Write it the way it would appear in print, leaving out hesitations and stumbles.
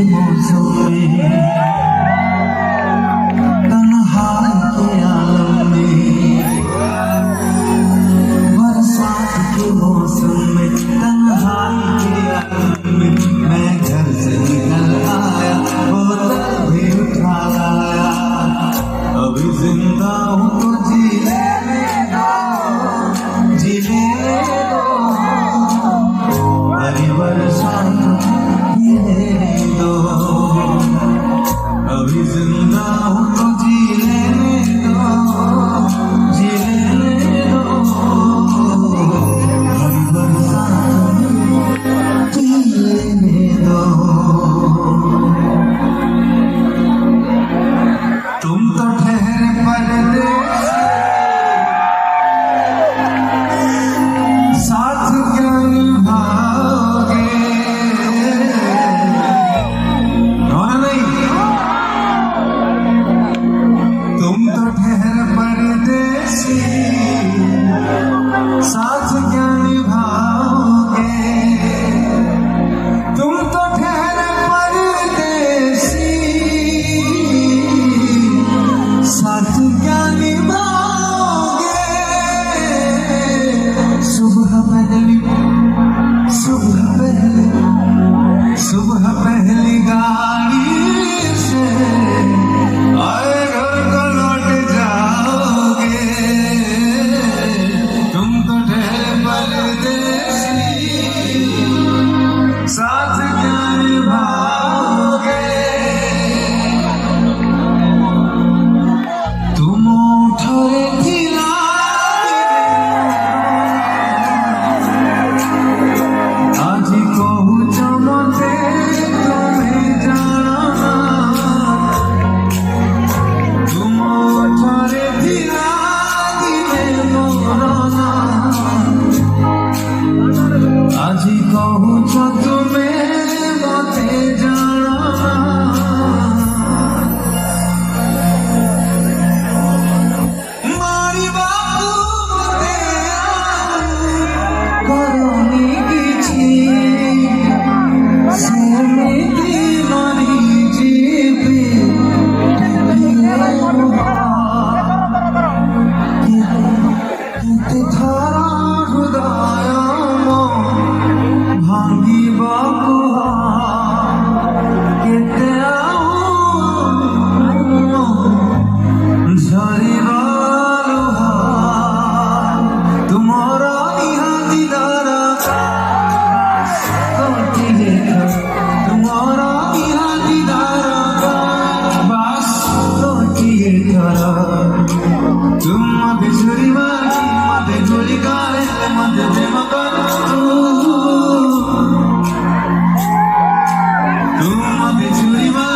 मौसम में, तन्हाई के आलम में, बरसात के मौसम में, तन्हाई के आलम में, मैं घर से निकल आया, बोतल भी उठा लाया। अभी जिंदा हूँ तो जी लेने दो, जी लेने दो, हरी बरसात लेने दो। अभी जिंदा हूँ तो जी लेने दो, जी लेने दो, हरी बरसात लेने दो। तुम तो ठहरे परदेस, साथ क्या निभाओगे? नहीं, तुम तो ठहरे परदेसी, साथ क्या निभाओगे? तुम तो ठहरे परदेसी, साथ क्या निभाओगे? सुबह पहली, सुबह पहली, सुबह पहली गाड़ी से आए घर को लौट जाओगे। तुम तो ठहरे परदेसी, साथ क्या निभाओगे? तुम उठोरे खिला आज कहूँ चमके तुम्हें जाना। तुम उठोरे खिला दिले मोरना, आज कहूँ तुम्हें मते जाना। मारी बापू मते करनी किछि, सेमिति मरी जीवी केते थारा हृदय भांगिबाकु केते झरिबा लुहा। तुमरा इहा दीदार कोटिए, तुमरा इहा दीदार बास कोटिए करा। तुम मते झुरिबा की मते झुरी गाए मते प्रेम करू। तुम मते झुरिबा